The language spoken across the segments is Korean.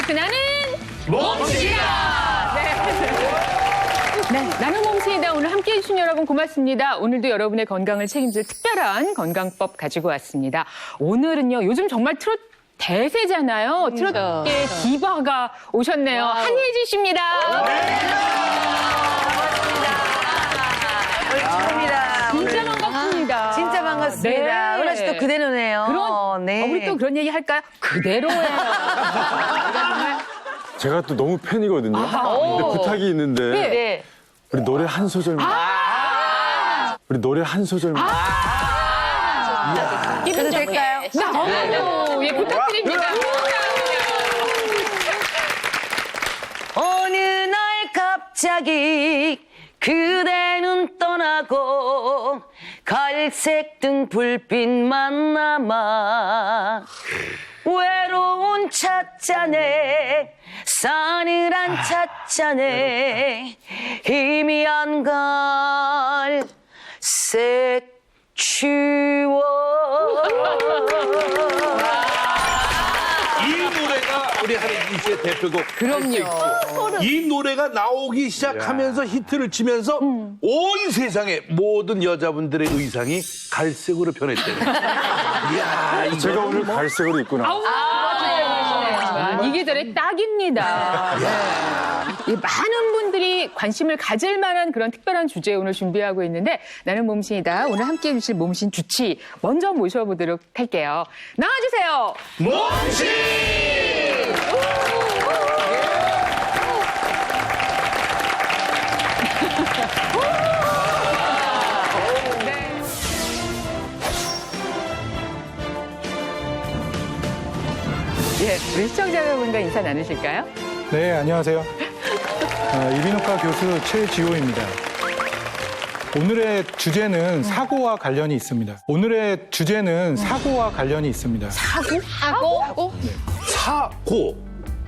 다이어트 나는 몸치다. 네, 나는 몸치다. 오늘 함께해 주신 여러분 고맙습니다. 오늘도 여러분의 건강을 책임질 특별한 건강법 가지고 왔습니다. 오늘은요, 요즘 정말 트롯 대세잖아요. 트롯계 디바가 오셨네요. 한예지 씨입니다. 축하합니다. 진짜 반갑습니다. 진짜 반갑습니다. 네. 은하 씨도 그대로네요. 네. 우리 또 그런 얘기 할까요? 그대로예요. 제가 또 너무 팬이거든요. 근데 부탁이 있는데 네. 우리 노래 한 소절만. 우리 노래 한 소절만. 그래도 될까요? 예, 부탁드립니다. 어느 날 갑자기 그대는 떠나고 갈색 등 불빛만 남아 외로운 찻잔에 싸늘한 찻잔에 희미한 갈색 추억. 이 노래가 우리 한혜진 씨의 대표곡. 그럼요. 이 노래가 나오기 시작하면서 히트를 치면서 온 세상의 모든 여자분들의 의상이 갈색으로 변했대요. 이야, 이거 제가 오늘 갈색으로 입고 나왔어요. 이 계절에 딱입니다. 네. 이 많은 분들이 관심을 가질 만한 그런 특별한 주제 오늘 준비하고 있는데 나는 몸신이다. 오늘 함께해 주실 몸신 주치 먼저 모셔보도록 할게요. 나와주세요. 몸신! 예, 우리 시청자 여러분과 인사 나누실까요? 네, 안녕하세요. 이비인후과 교수 최지호입니다. 오늘의 주제는 사고와 관련이 있습니다. 오늘의 주제는 사고와 관련이 있습니다. 사고? 사고.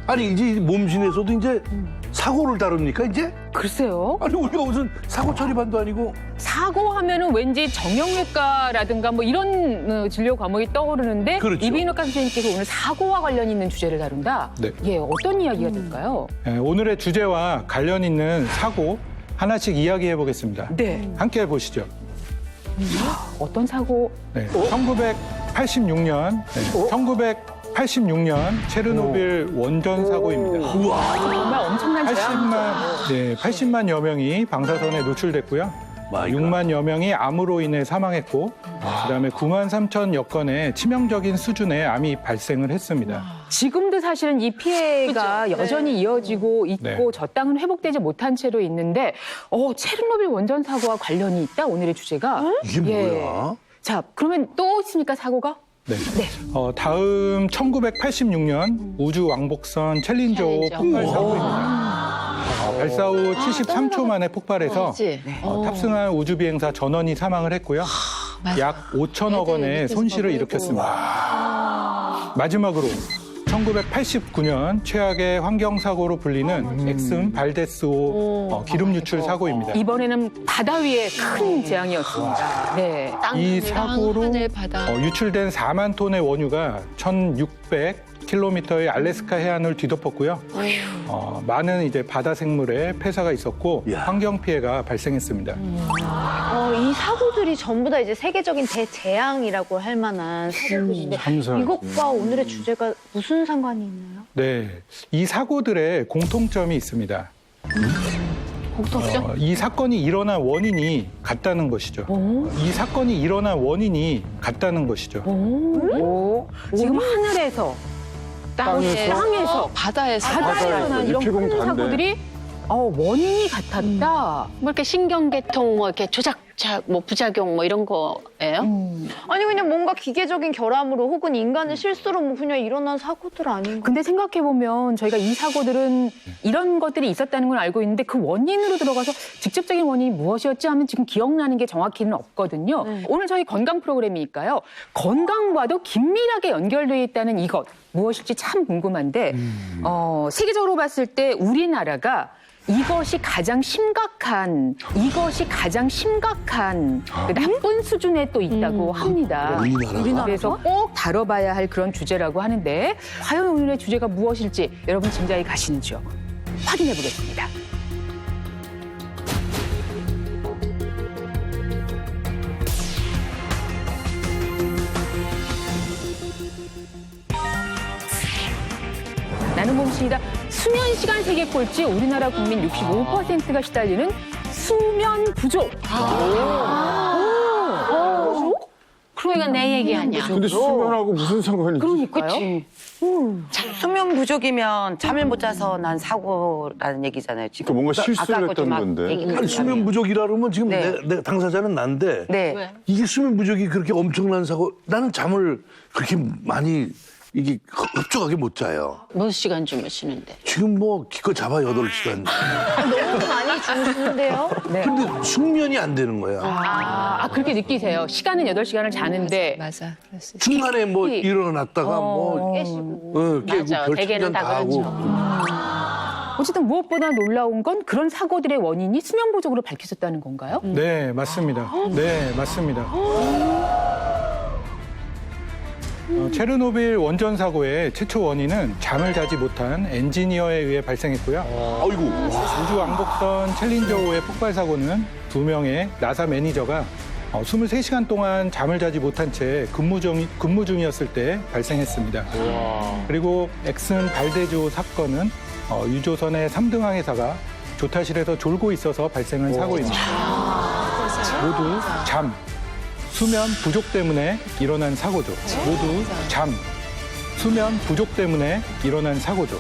아니, 이제 몸신에서도 이제 사고를 다룹니까, 이제? 글쎄요. 아니, 우리가 무슨 사고 처리반도 아니고. 사고 하면은 왠지 정형외과라든가 뭐 이런 진료 과목이 떠오르는데 그렇죠. 이비인후과 선생님께서 오늘 사고와 관련 있는 주제를 다룬다. 네. 예, 어떤 이야기가 될까요? 오늘의 주제와 관련 있는 사고 하나씩 이야기해 보겠습니다. 네. 함께 보시죠. 어떤 사고? 네, 1986년, 1986년 체르노빌 원전 사고입니다. 정말 엄청난 재앙. 80만여 명이 방사선에 노출됐고요. 마이 갓. 6만여 명이 암으로 인해 사망했고, 그다음에 9만 3천여 건의 치명적인 수준의 암이 발생을 했습니다. 지금도 사실은 이 피해가 여전히 이어지고 있고 네. 저 땅은 회복되지 못한 채로 있는데 체르노빌 원전 사고와 관련이 있다. 오늘의 주제가. 이게 뭐야? 자, 그러면 또 있습니까 사고가? 네. 다음 1986년 우주 왕복선 챌린저 폭발 사고입니다. 발사 후 73초 만에 폭발해서 탑승한 우주 비행사 전원이 사망을 했고요. 약 5천억 원의 손실을 일으켰습니다. 마지막으로 1989년 최악의 환경사고로 불리는 엑슨 발데스호 기름 유출 사고입니다. 이번에는 바다 위에 큰 재앙이었습니다. 네. 이 사고로 유출된 4만 톤의 원유가 1,600km의 알래스카 해안을 뒤덮었고요. 많은 이제 바다 생물의 폐사가 있었고 환경 피해가 발생했습니다. 이 사고들이 전부 다 이제 세계적인 대재앙이라고 할 만한 사고들인데 이것과 오늘의 주제가 무슨 상관이 있나요? 네, 이 사고들의 공통점이 있습니다. 이 사건이 일어난 원인이 같다는 것이죠. 이 사건이 일어난 원인이 같다는 것이죠. 지금 하늘에서 땅에서 바다에서 바다에서 난 이런 일피공 큰 반대. 사고들이 원인이 같았다. 뭐 이렇게 신경계통, 뭐 이렇게 뭐 부작용 뭐 이런 거예요? 아니 그냥 뭔가 기계적인 결함으로 혹은 인간의 실수로 뭐 그냥 일어난 사고들 아닌가? 근데 생각해보면 저희가 이 사고들은 이런 것들이 있었다는 걸 알고 있는데 그 원인으로 들어가서 직접적인 원인이 무엇이었지 하면 지금 기억나는 게 정확히는 없거든요. 오늘 저희 건강 프로그램이니까요. 건강과도 긴밀하게 연결되어 있다는 이것 무엇일지 참 궁금한데 세계적으로 봤을 때 우리나라가 이것이 가장 심각한 그 나쁜 수준에 또 있다고 합니다. 우리나라가? 그래서 꼭 다뤄봐야 할 그런 주제라고 하는데 과연 오늘의 주제가 무엇일지 여러분 짐작이 가시는지요? 확인해 보겠습니다. 나는 봄씨이다. 수면 시간 세계 꼴찌 우리나라 국민 65%가 시달리는 수면 부족. 그러니까 내 얘기 아니야. 근데 수면하고 무슨 상관이 있지? 그러니까요. 수면 부족이면 잠을 못 자서 난 사고라는 얘기잖아요. 지금. 그러니까 뭔가 실수를 아까 했다는 막 건데. 얘기를 아니, 수면 했잖아요. 부족이라 그러면 지금 네. 내가 당사자는 난데 네. 이게 수면 부족이 그렇게 엄청난 사고 나는 잠을 그렇게 많이 이게 흡족하게 못 자요. 몇 시간 주무시는데? 지금 뭐 기껏 잡아 8시간. 너무 많이 주무시는데요? 근데 숙면이 안 되는 거야. 그렇게 느끼세요. 시간은 8시간을 자는데 맞아. 그럴 수 있어. 중간에 뭐 일어났다가 뭐 깨시고. 깨고 맞아. 별침전 대개는 다 다 하고. 어쨌든 무엇보다 놀라운 건 그런 사고들의 원인이 수면 부족으로 밝혀졌다는 건가요? 네, 맞습니다. 네, 맞습니다. 체르노빌 원전 사고의 최초 원인은 잠을 자지 못한 엔지니어에 의해 발생했고요. 아이고. 우주 왕복선 챌린저5의 폭발 사고는 2명의 나사 매니저가 23시간 동안 잠을 자지 못한 채 근무 중이었을 때 발생했습니다. 그리고 엑슨 발대주 사건은 유조선의 3등 항해사가 조타실에서 졸고 있어서 발생한 사고입니다. 모두 수면 부족 때문에 일어난 사고죠. 모두 수면 부족 때문에 일어난 사고죠.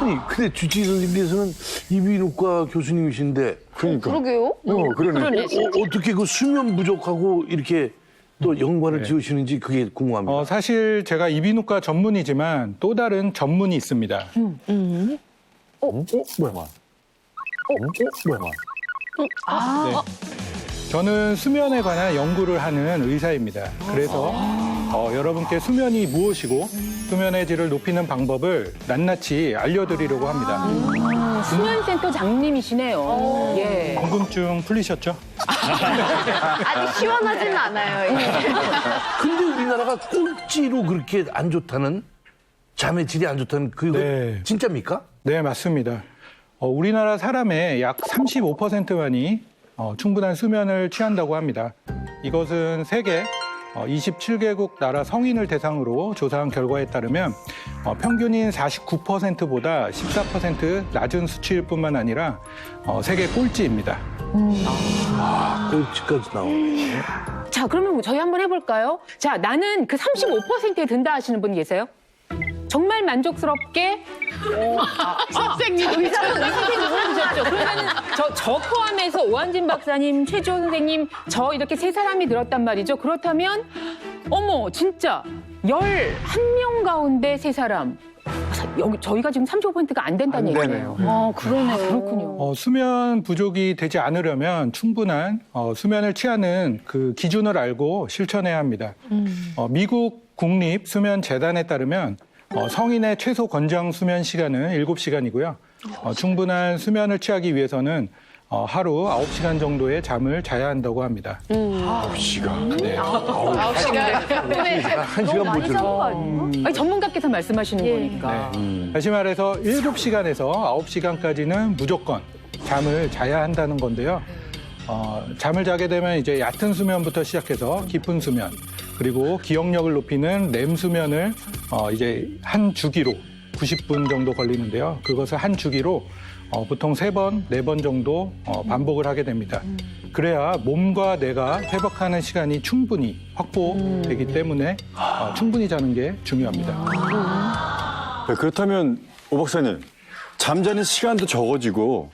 아니, 근데 주치의 선생님께서는 이비인후과 교수님이신데 그러니까. 그러게요. 그러네. 어떻게 그 수면 부족하고 이렇게 또 연관을 지으시는지 그게 궁금합니다. 사실 제가 이비인후과 전문이지만 또 다른 전문이 있습니다. 뭐야? 네. 저는 수면에 관한 연구를 하는 의사입니다. 그래서 여러분께 수면이 무엇이고 수면의 질을 높이는 방법을 낱낱이 알려드리려고 합니다. 수면센터 장님이시네요. 예. 궁금증 풀리셨죠? 아직 시원하지는 않아요. 예. 근데 우리나라가 꼴찌로 그렇게 안 좋다는 잠의 질이 안 좋다는 그거 네. 진짜입니까? 네, 맞습니다. 우리나라 사람의 약 35%만이 충분한 수면을 취한다고 합니다. 이것은 세계 27개국 나라 성인을 대상으로 조사한 결과에 따르면 평균인 49%보다 14% 낮은 수치일 뿐만 아니라 세계 꼴찌입니다. 꼴찌까지 나오네. 자, 그러면 저희 한번 해볼까요? 자, 나는 그 35%에 든다 하시는 분 계세요? 정말 만족스럽게 선생님 의사선생님 물어보셨죠. 그러면은 저 포함해서 오한진 박사님, 최지호 선생님 저 이렇게 세 사람이 들었단 말이죠. 그렇다면 어머 진짜 11명 가운데 세 사람. 여기 저희가 지금 35%가 안 된다는 얘기네요. 그러네요. 그렇군요. 수면 부족이 되지 않으려면 충분한 수면을 취하는 그 기준을 알고 실천해야 합니다. 미국 국립수면재단에 따르면 성인의 최소 권장 수면 시간은 7시간이고요. 충분한 수면을 취하기 위해서는 하루 9시간 정도의 잠을 자야 한다고 합니다. 9시간. 네. 1시간 못 들어. 아니, 전문가께서 말씀하시는 거니까. 다시 말해서 7시간에서 9시간까지는 무조건 잠을 자야 한다는 건데요. 잠을 자게 되면 이제 얕은 수면부터 시작해서 깊은 수면, 그리고 기억력을 높이는 렘 수면을 이제 한 주기로 90분 정도 걸리는데요. 그것을 한 주기로 보통 3번, 4번 정도 반복을 하게 됩니다. 그래야 몸과 뇌가 회복하는 시간이 충분히 확보되기 때문에 충분히 자는 게 중요합니다. 네, 그렇다면 오 박사님, 잠자는 시간도 적어지고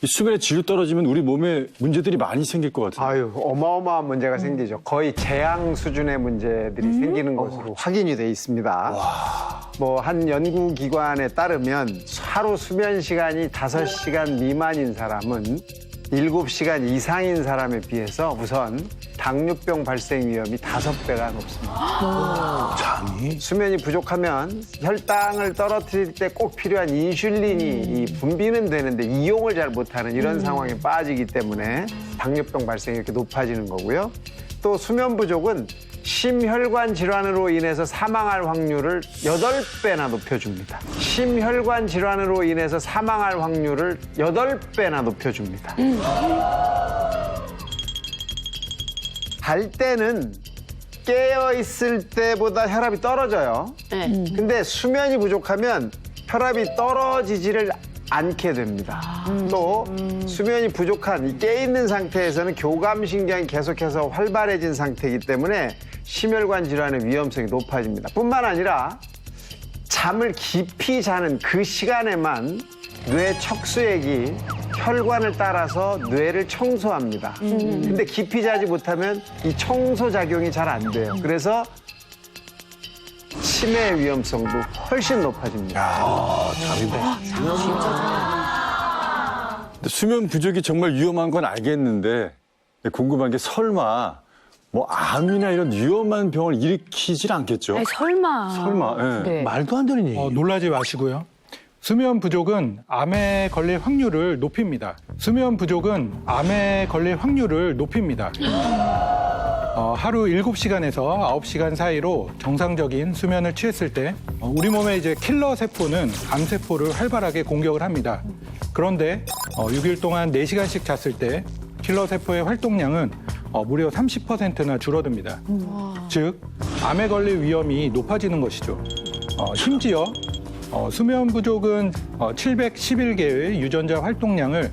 이 수면의 질도 떨어지면 우리 몸에 문제들이 많이 생길 것 같아요. 아유, 어마어마한 문제가 생기죠. 거의 재앙 수준의 문제들이 생기는 것으로 확인이 돼 있습니다. 뭐 한 연구기관에 따르면 하루 수면 시간이 5시간 미만인 사람은 7시간 이상인 사람에 비해서 우선 당뇨병 발생 위험이 5배가 높습니다. 잠이? 수면이 부족하면 혈당을 떨어뜨릴 때 꼭 필요한 인슐린이 이 분비는 되는데 이용을 잘 못하는 이런 상황에 빠지기 때문에 당뇨병 발생이 이렇게 높아지는 거고요. 또 수면 부족은 심혈관 질환으로 인해서 사망할 확률을 8배나 높여줍니다. 심혈관 질환으로 인해서 사망할 확률을 8배나 높여줍니다. 갈 때는 깨어있을 때보다 혈압이 떨어져요. 네. 근데 수면이 부족하면 혈압이 떨어지지를 않게 됩니다. 또 수면이 부족한 이 깨있는 상태에서는 교감신경이 계속해서 활발해진 상태이기 때문에 심혈관 질환의 위험성이 높아집니다. 뿐만 아니라 잠을 깊이 자는 그 시간에만 뇌 척수액이 혈관을 따라서 뇌를 청소합니다. 근데 깊이 자지 못하면 이 청소 작용이 잘 안 돼요. 그래서 치매 위험성도 훨씬 높아집니다. 근데 수면 부족이 정말 위험한 건 알겠는데 궁금한 게 설마 뭐 암이나 이런 위험한 병을 일으키질 않겠죠? 아니, 설마. 설마. 예. 네. 말도 안 되는 얘기. 놀라지 마시고요. 수면 부족은 암에 걸릴 확률을 높입니다. 수면 부족은 암에 걸릴 확률을 높입니다. 하루 7시간에서 9시간 사이로 정상적인 수면을 취했을 때 우리 몸의 이제 킬러 세포는 암세포를 활발하게 공격을 합니다. 그런데 6일 동안 4시간씩 잤을 때 킬러 세포의 활동량은 무려 30%나 줄어듭니다. 즉, 암에 걸릴 위험이 높아지는 것이죠. 심지어 수면 부족은 711개의 유전자 활동량을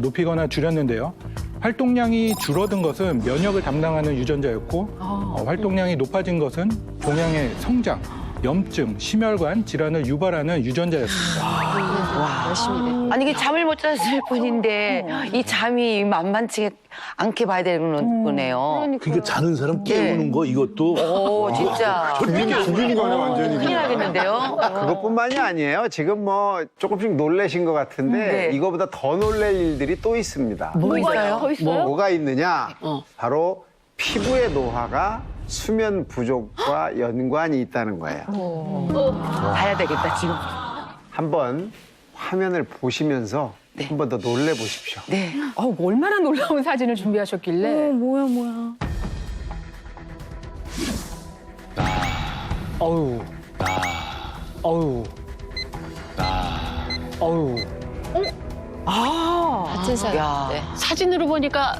높이거나 줄였는데요. 활동량이 줄어든 것은 면역을 담당하는 유전자였고 활동량이 높아진 것은 종양의 성장, 염증, 심혈관 질환을 유발하는 유전자였습니다. 열심히 아니, 이게 잠을 못 잤을 뿐인데 이 잠이 만만치 않게 봐야 되는 거네요. 그러니까 자는 사람 깨우는 거 이것도 오, 진짜. 죽이는 거네, 완전히. 큰일 나겠는데요? 그것뿐만이 아니에요. 지금 뭐 조금씩 놀라신 것 같은데 네. 이거보다 더 놀랄 일들이 또 있습니다. 뭐 있어요? 더 있어요? 뭐가 있느냐? 바로 피부의 노화가 수면 부족과 연관이 있다는 거예요. 봐야 되겠다, 지금. 한번 화면을 보시면서 한 번 더 놀래 보십시오. 네. 얼마나 놀라운 사진을 준비하셨길래. 뭐야. 어우. 어우. 어우. 같은 사람. 야. 네. 사진으로 보니까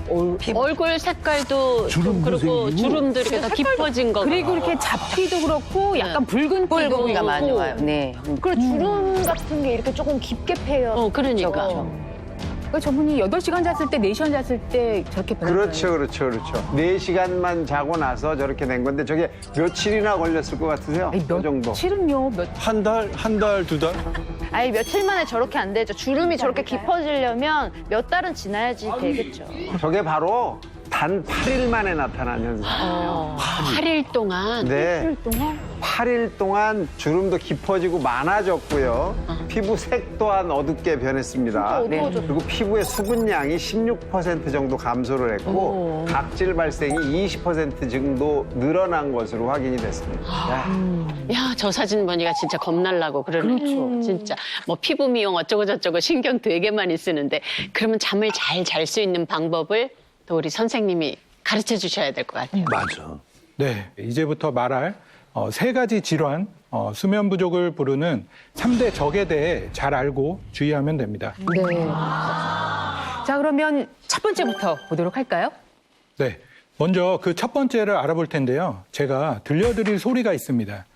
얼굴 색깔도 좀 주름도 그렇고 생기고. 주름도 이렇게 더 깊어진 거. 그리고 이렇게 잡티도 그렇고 약간 붉은 붉은기가 많이 와요. 네. 그리고 주름 같은 게 이렇게 조금 깊게 패요. 그러니까. 그러니까 저분이 8시간 잤을 때, 4시간 잤을 때 저렇게 변한 그렇죠. 4시간만 자고 나서 저렇게 된 건데 저게 며칠이나 걸렸을 것 같으세요? 거예요. 그 정도. 며칠은요? 한 달, 2달? 아니 며칠 만에 저렇게 안 되죠. 주름이 저렇게 깊어지려면 몇 달은 지나야지 되겠죠. 저게 바로 단 8일 만에 나타난 현상이에요. 8일 동안. 네. 8일 동안 주름도 깊어지고 많아졌고요. 피부색 또한 어둡게 변했습니다. 진짜 어두워졌어. 그리고 피부의 수분량이 16% 정도 감소를 했고 각질 발생이 20% 정도 늘어난 것으로 확인이 됐습니다. 야, 저 사진 보니까 진짜 겁날라고 그러네. 그렇죠. 진짜 뭐 피부 미용 어쩌고 저쩌고 신경 되게 많이 쓰는데 그러면 잠을 잘 잘 수 있는 방법을 또 우리 선생님이 가르쳐 주셔야 될 것 같아요. 맞아. 네, 이제부터 말할 3가지 질환, 수면 부족을 부르는 3대 적에 대해 잘 알고 주의하면 됩니다. 네. 자, 그러면 첫 번째부터 보도록 할까요? 네, 먼저 그 첫 번째를 알아볼 텐데요. 제가 들려드릴 소리가 있습니다.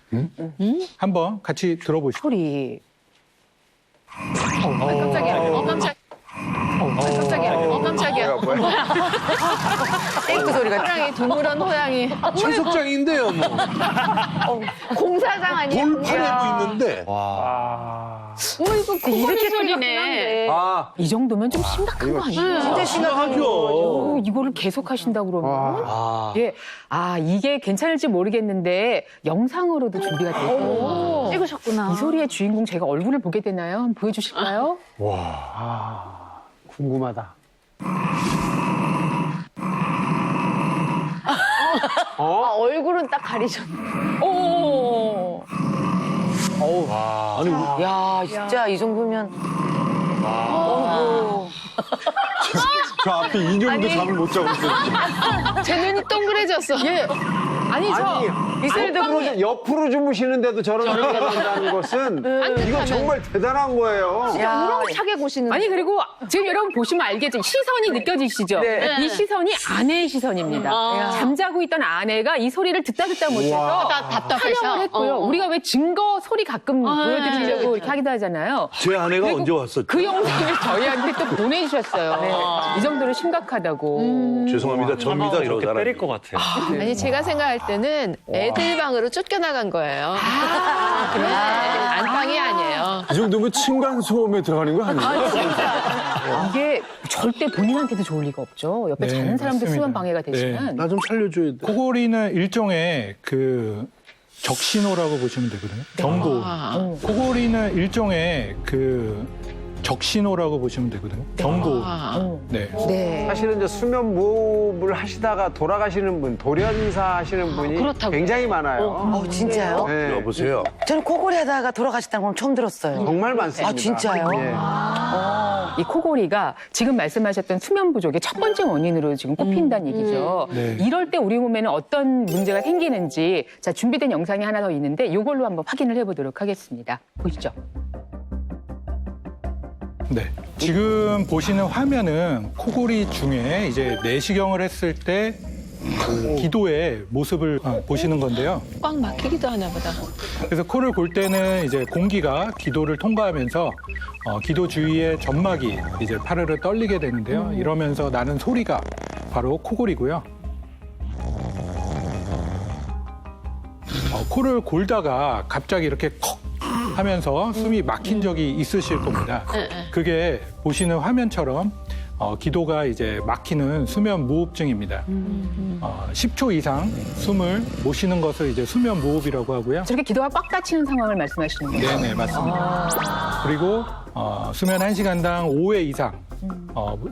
한번 같이 들어보시죠. 소리. 깜짝이야. 깜짝이야. 땡크 소리가. 호랑이 둥그런 호랑이. 채석장인데요, 뭐. 공사장 아니에요? 돌파내고 있는데. 이거 이렇게 소리네. 아, 이 정도면 좀 심각한 거 아니에요? 진짜 심각하죠. 이거를 계속 하신다고 그러면. 예. 이게 괜찮을지 모르겠는데 영상으로도 준비가 돼 있어요. 찍으셨구나. 이 소리의 주인공 제가 얼굴을 보게 되나요? 한번 보여주실까요? 궁금하다. 아, 얼굴은 딱 가리셨네. 오. 야, 진짜 이 정도면. 저 앞에 인형도 잠을 못 자고 있어요. 제 눈이 동그래졌어. 예. 아니, 저. 이슬도 그러죠. 옆으로 주무시는데도 저런 소리가 난다는 것은 이건 정말 대단한 거예요. 야, 우렁차게 보시는. 아니, 그리고 지금 여러분 보시면 알겠죠? 시선이 느껴지시죠? 이 시선이 아내의 시선입니다. 잠자고 있던 아내가 이 소리를 듣다 못해서 답답해서. 촬영을 했고요. 우리가 왜 증거 소리 가끔 보여드리려고 이렇게 하기도 하잖아요. 제 아내가 언제 왔었죠? 그 영상을 저희한테 또 보내주셨어요. 이 정도로 심각하다고. 죄송합니다. 접니다. 이런 사람. 때릴 것 같아요. 아니 제가 생각할 때는 애들 방으로 쫓겨나간 거예요. 안방이 아니에요. 이 정도면 층간소음에 들어가는 거 아니에요? 이게 절대 본인한테도 좋을 리가 없죠. 옆에 네, 자는 사람들 맞습니다. 수면 방해가 되시면. 네. 나 좀 살려줘야 돼. 코골이는 일종의 그 적신호라고 보시면 되거든요. 경고. 코골이는 일종의 그 적신호라고 보시면 되거든요. 경고. 네. 네. 사실은 이제 수면 무호흡을 하시다가 돌아가시는 분, 돌연사 하시는 분이 그렇다고요? 굉장히 많아요. 진짜요? 네. 여보세요. 저는 코골이 하다가 돌아가셨다는 건 처음 들었어요. 정말 많습니다. 아, 진짜요? 예. 이 코골이가 지금 말씀하셨던 수면 부족의 첫 번째 원인으로 지금 꼽힌다는 얘기죠. 네. 이럴 때 우리 몸에는 어떤 문제가 생기는지 자 준비된 영상이 하나 더 있는데 이걸로 한번 확인을 해보도록 하겠습니다. 보시죠. 네. 지금 보시는 화면은 코골이 중에 이제 내시경을 했을 때 그 기도의 모습을 보시는 건데요. 꽉 막히기도 하나 보다. 그래서 코를 골 때는 이제 공기가 기도를 통과하면서 기도 주위의 점막이 이제 파르르 떨리게 되는데요. 이러면서 나는 소리가 바로 코골이고요. 코를 골다가 갑자기 이렇게 컥 하면서 숨이 막힌 적이 있으실 겁니다. 그게 보시는 화면처럼 기도가 이제 막히는 수면 무호흡증입니다. 10초 이상 숨을 못 쉬는 것을 이제 수면 무호흡이라고 하고요. 저렇게 기도가 꽉 닫히는 상황을 말씀하시는 거예요? 네네, 맞습니다. 그리고 수면 1시간당 5회 이상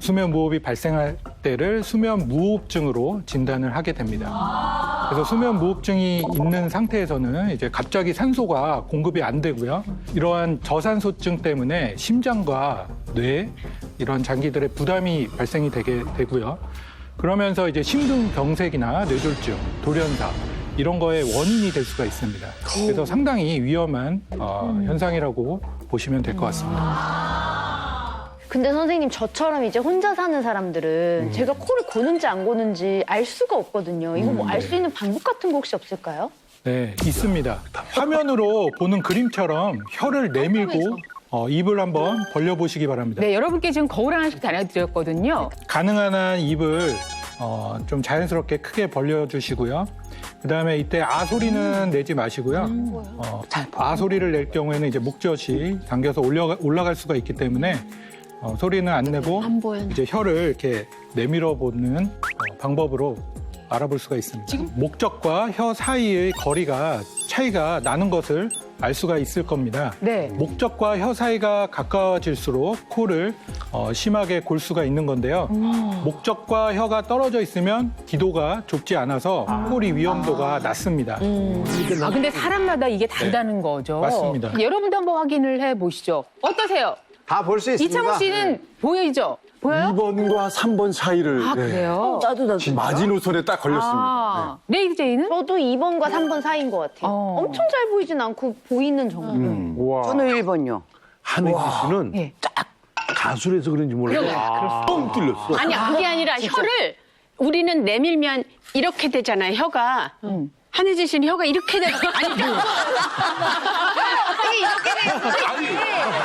수면 무호흡이 발생할 때를 수면 무호흡증으로 진단을 하게 됩니다. 그래서 수면 무호흡증이 있는 상태에서는 이제 갑자기 산소가 공급이 안 되고요. 이러한 저산소증 때문에 심장과 뇌 이런 장기들의 부담이 발생이 되게 되고요. 그러면서 이제 심근경색이나 뇌졸중, 돌연사 이런 거의 원인이 될 수가 있습니다. 그래서 상당히 위험한 현상이라고 보시면 될 것 같습니다. 근데 선생님 저처럼 이제 혼자 사는 사람들은 제가 코를 고는지 안 고는지 알 수가 없거든요. 이거 뭐 알 수 있는 방법 같은 거 혹시 없을까요? 네, 있습니다. 화면으로 보는 그림처럼 혀를 내밀고 입을 한번 벌려보시기 바랍니다. 네, 여러분께 지금 거울 하나씩 다녀드렸거든요. 가능한 한 입을 좀 자연스럽게 크게 벌려주시고요. 그다음에 이때 아 소리는 내지 마시고요. 아 소리를 낼 경우에는 이제 목젖이 당겨서 올라갈 수가 있기 때문에 소리는 안 내고 이제 혀를 이렇게 내밀어 보는 방법으로 알아볼 수가 있습니다. 목젖과 혀 사이의 거리가 차이가 나는 것을 알 수가 있을 겁니다. 네. 목젖과 혀 사이가 가까워질수록 코를 심하게 골 수가 있는 건데요. 목젖과 혀가 떨어져 있으면 기도가 좁지 않아서 코골이 위험도가 낮습니다. 근데 사람마다 이게 다르다는 거죠. 맞습니다. 여러분도 한번 확인을 해보시죠. 어떠세요? 다 볼 수 있습니다. 이창호 씨는 보이죠? 보여요? 2번과 3번 사이를 아, 그래요? 나도. 마지노선에 딱 걸렸습니다. 아, 레이디 제이는? 저도 2번과 3번 사이인 것 같아요. 엄청 잘 보이진 않고 보이는 정도. 우와. 저는 1번요. 한혜지 씨는 예. 딱 가수라서 그런지 몰라도 뻥 뚫렸어. 아니 그게 아니라 혀를 우리는 내밀면 이렇게 되잖아요. 혀가. 한혜진 씨는 혀가 이렇게 되고 아니죠?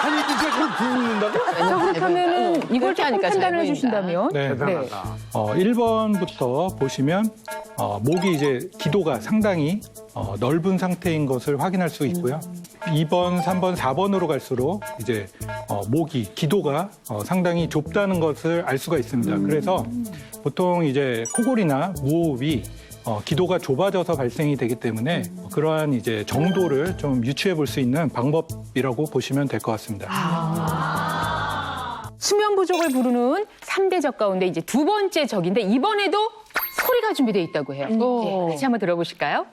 한혜지 씨가 그걸 부는다고? 자, 그렇다면은 이걸 그렇게 조금 하니까 잘 판단을 보인다. 해주신다면. 네. 네. 1번부터 보시면 목이 이제 기도가 상당히 넓은 상태인 것을 확인할 수 있고요. 2번, 3번, 4번으로 갈수록 이제 목이 기도가 상당히 좁다는 것을 알 수가 있습니다. 그래서 보통 이제 코골이나 무호흡이 기도가 좁아져서 발생이 되기 때문에 그러한 이제 정도를 좀 유추해 볼 수 있는 방법이라고 보시면 될 것 같습니다. 수면 부족을 부르는 3대 적 가운데 이제 두 번째 적인데 이번에도 소리가 준비되어 있다고 해요. 예, 같이 한번 들어보실까요?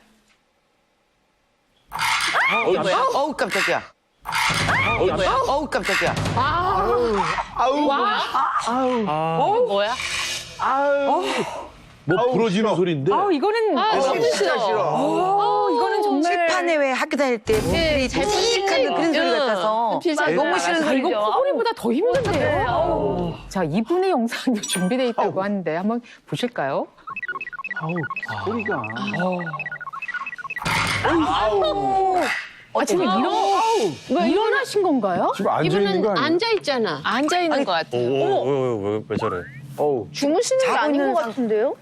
어우 깜짝이야. 어우 깜짝이야. 뭐야? 뭐 부러지는 소리인데. 이거는 진짜 싫어. 이거는 정말 칠판에 왜 학교 다닐 때 잘 삑하는 그런 소리 같아서 너무 싫은 아, 이거 소리죠. 코골이보다 더 힘든데요. 자, 이분의 영상도 준비되어 있다고 하는데 한번 보실까요? 소리가. 지금 일어나신 건가요? 지금 앉아있는 거 이분은 아니에요? 앉아 있잖아. 앉아 있는 것 같아요. 왜 저래? 주무시는 게 아닌 것 같은데요?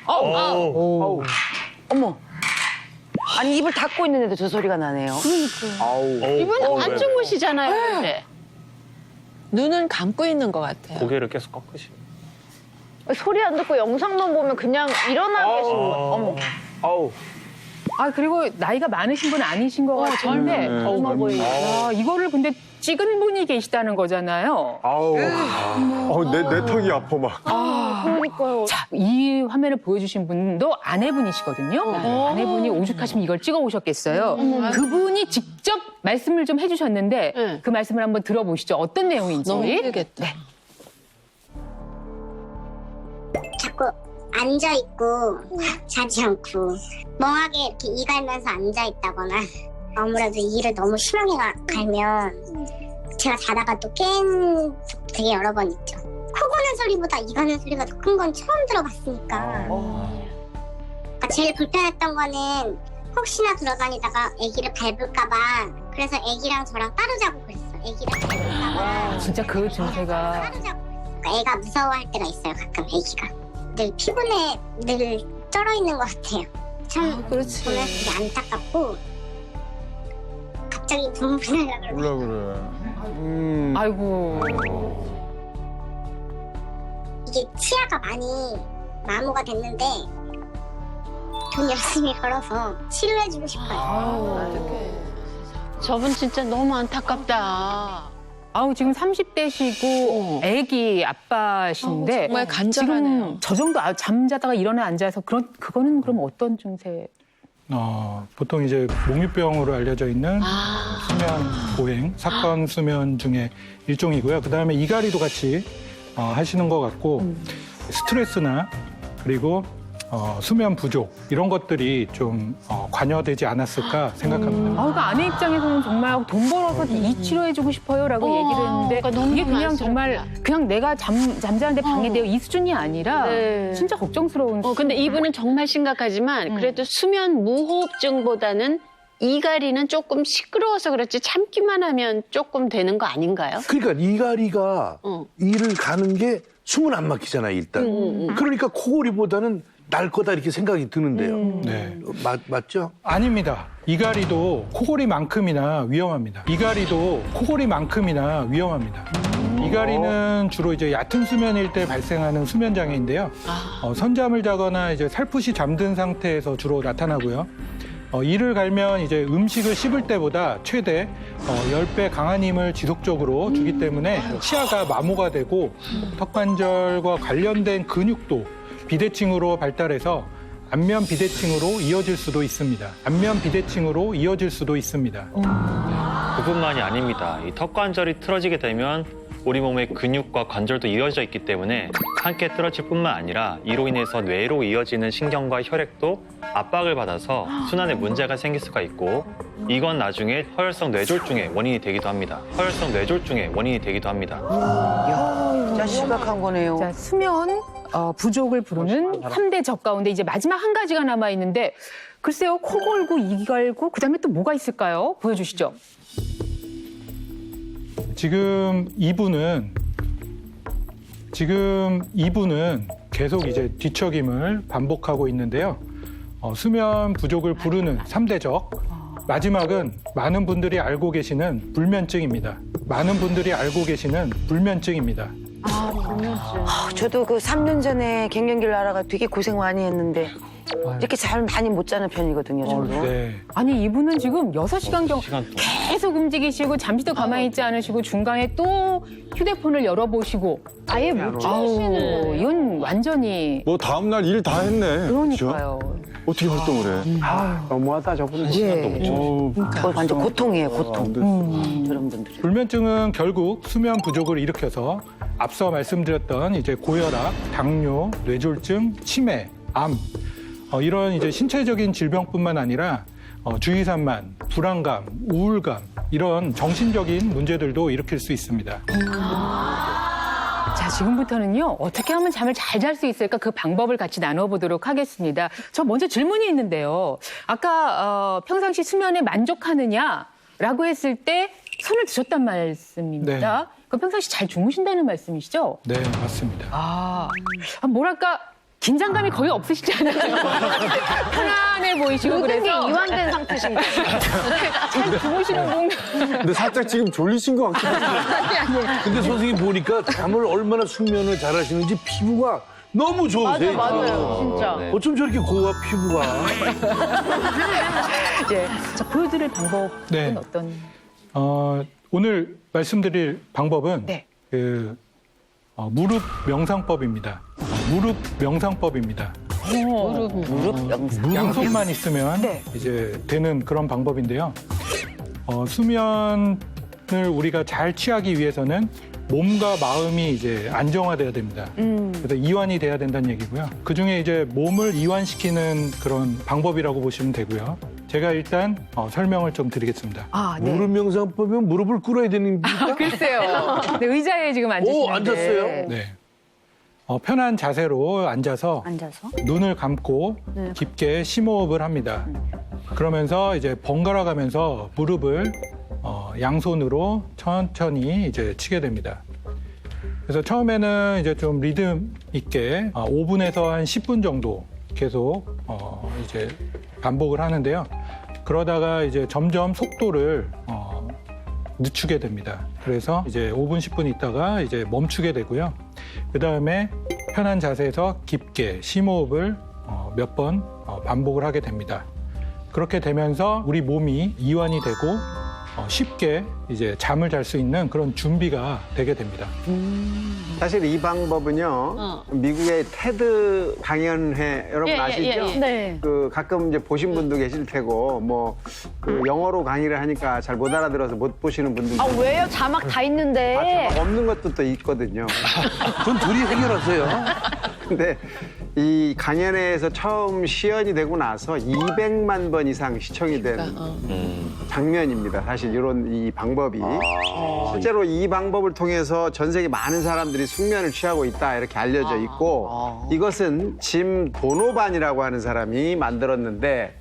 어머. 아니 입을 닫고 있는데도 저 소리가 나네요. 이분은 안 주무시잖아요. 근데. 눈은 감고 있는 것 같아요. 고개를 계속 꺾으시. 소리 안 듣고 영상만 보면 그냥 일어나 계신 거. 어머. 그리고 나이가 많으신 분 아니신 것 같은데 젊어 보이네. 이거를 근데 찍은 분이 계시다는 거잖아요. 내 턱이 아파 막. 그러니까요. 자, 이 화면을 보여주신 분도 아내분이시거든요. 아내분이 오죽하시면 이걸 찍어 오셨겠어요. 그분이 직접 말씀을 좀 해주셨는데 그 말씀을 한번 들어보시죠. 어떤 내용인지. 너무 힘들겠다. 네. 자꾸 앉아있고 자지 않고 멍하게 이렇게 이갈면서 앉아있다거나 아무래도 일을 너무 심하게 갈면 제가 자다가 또 깬 적도 되게 여러 번 있죠. 코 고는 소리보다 이 가는 소리가 더 큰 건 처음 들어봤으니까 그러니까 제일 불편했던 거는 혹시나 돌아다니다가 아기를 밟을까 봐 그래서 아기랑 저랑 따로 자고 그랬어. 아기를 밟을까 봐 진짜 그 증세가. 따로 자고 그랬어. 그러니까 애가 무서워할 때가 있어요. 가끔 아기가. 늘 피곤해 늘 쩔어 있는 것 같아요. 참 그렇지. 보면 되게 안타깝고 갑자기 분분하려고 그러고 뭐라 그래. 아이고. 이게 치아가 많이 마모가 됐는데 돈 열심히 벌어서 치료해주고 싶어요. 저분 진짜 너무 안타깝다. 지금 30대시고 애기 아빠신데 정말 간절하네요. 지금 저 정도 잠자다가 일어나 앉아서 그거는 그럼 어떤 증세? 보통 이제 몽유병으로 알려져 있는 수면 보행, 사건 수면 중에 일종이고요. 그 다음에 이갈이도 같이 하시는 것 같고 스트레스나 그리고 수면 부족 이런 것들이 좀 관여되지 않았을까 생각합니다. 그러니까 아내 입장에서는 정말 돈 벌어서 이 치료해주고 싶어요라고 얘기를 했는데 그러니까 너무 이게 그냥 안쓰럽다. 정말 그냥 내가 잠자는데 방해돼요 이 수준이 아니라 진짜 걱정스러운. 근데 이분은 정말 심각하지만 그래도 수면 무호흡증보다는 이갈이는 조금 시끄러워서 그렇지 참기만 하면 조금 되는 거 아닌가요? 그러니까 이갈이가 일을 가는 게 숨은 안 막히잖아요, 일단. 그러니까 코골이보다는 날 거다 이렇게 생각이 드는데요. 네. 맞죠? 아닙니다. 이갈이도 코골이만큼이나 위험합니다. 이갈이는 주로 이제 얕은 수면일 때 발생하는 수면 장애인데요. 선잠을 자거나 이제 살풋이 잠든 상태에서 주로 나타나고요. 이를 갈면 이제 음식을 씹을 때보다 최대 10배 강한 힘을 지속적으로 주기 때문에 치아가 마모가 되고 턱관절과 관련된 근육도 비대칭으로 발달해서 안면 비대칭으로 이어질 수도 있습니다. 그뿐만이 아닙니다. 이 턱관절이 틀어지게 되면 우리 몸의 근육과 관절도 이어져 있기 때문에 함께 틀어질 뿐만 아니라 이로 인해서 뇌로 이어지는 신경과 혈액도 압박을 받아서 순환에 문제가 생길 수가 있고 이건 나중에 허혈성 뇌졸중의 원인이 되기도 합니다. 진짜 심각한 거네요. 자, 수면 부족을 부르는 3대 적 가운데 이제 마지막 한 가지가 남아 있는데 글쎄요 코 골고 이 갈고 그다음에 또 뭐가 있을까요? 보여주시죠. 지금 이분은 계속 이제 뒤척임을 반복하고 있는데요. 수면 부족을 부르는 3대 적. 마지막은 많은 분들이 알고 계시는 불면증입니다. 저도 그 3년 전에 갱년기를 앓아가 되게 고생 많이 했는데 이렇게 잠을 많이 못 자는 편이거든요, 저도. 네. 아니 이분은 지금 6시간 시간 동안. 계속 움직이시고 잠시도 가만히 있지 않으시고 중간에 또 휴대폰을 열어보시고 아예 못 주무시는. 아우 이건 완전히 뭐 다음날 일 다 했네. 그러니까요. 그죠? 어떻게 활동을 해? 너무하다 저분. 예. 그거 완전 고통이에요, 고통. 그런 분들은. 불면증은 결국 수면 부족을 일으켜서 앞서 말씀드렸던 이제 고혈압, 당뇨, 뇌졸중, 치매, 암 이런 이제 신체적인 질병뿐만 아니라 주의산만, 불안감, 우울감 이런 정신적인 문제들도 일으킬 수 있습니다. 자, 지금부터는요, 어떻게 하면 잠을 잘 잘 수 있을까 그 방법을 같이 나눠보도록 하겠습니다. 저 먼저 질문이 있는데요. 아까, 평상시 수면에 만족하느냐라고 했을 때 손을 드셨단 말씀입니다. 네. 그 평상시 잘 주무신다는 말씀이시죠? 네, 맞습니다. 뭐랄까, 긴장감이 거의 없으시잖아요. 편안해 보이시고 모든 게 그래서. 이완된 상태신 거예요. 잘 주무시는 분. 근데 살짝 지금 졸리신 것 같긴 해요. 근데 선생님 보니까 잠을 얼마나 숙면을 잘하시는지 피부가 너무 좋으세요. 맞아요, 진짜. 어쩜 저렇게 고와 피부가. 예. 자, 보여드릴 방법은 네. 어떤? 오늘 말씀드릴 방법은 네. 무릎 명상법입니다. 무릎 명상법입니다. 무릎 영상. 양손만 있으면 네. 이제 되는 그런 방법인데요. 수면을 우리가 잘 취하기 위해서는 몸과 마음이 이제 안정화돼야 됩니다. 그래서 이완이 돼야 된다는 얘기고요. 그 중에 이제 몸을 이완시키는 그런 방법이라고 보시면 되고요. 제가 일단 설명을 좀 드리겠습니다. 네. 무릎 명상법이면 무릎을 꿇어야 되는 겁니까? 글쎄요. 네, 의자에 지금 앉으시는데. 오, 앉았어요? 네. 편한 자세로 앉아서 눈을 감고 깊게 심호흡을 합니다. 그러면서 이제 번갈아 가면서 무릎을 양손으로 천천히 이제 치게 됩니다. 그래서 처음에는 이제 좀 리듬 있게 5분에서 한 10분 정도 계속 이제 반복을 하는데요. 그러다가 이제 점점 속도를 늦추게 됩니다. 그래서 이제 5분, 10분 있다가 이제 멈추게 되고요. 그 다음에 편한 자세에서 깊게 심호흡을 몇 번 반복을 하게 됩니다. 그렇게 되면서 우리 몸이 이완이 되고 쉽게 이제 잠을 잘 수 있는 그런 준비가 되게 됩니다. 사실 이 방법은요, 미국의 테드 강연회 여러분 아시죠? 네. 그 가끔 이제 보신 분도 계실 테고 뭐 그 영어로 강의를 하니까 잘 못 알아들어서 못 보시는 분들도 아, 왜요? 자막 다 있는데. 자막 없는 것도 또 있거든요. 그건 둘이 해결하세요. 근데 이 강연회에서 처음 시연이 되고 나서 200만 번 이상 시청이 된 장면입니다. 사실 이런 이 방법이. 실제로 이 방법을 통해서 전 세계 많은 사람들이 숙면을 취하고 있다 이렇게 알려져 있고 이것은 짐 도노반이라고 하는 사람이 만들었는데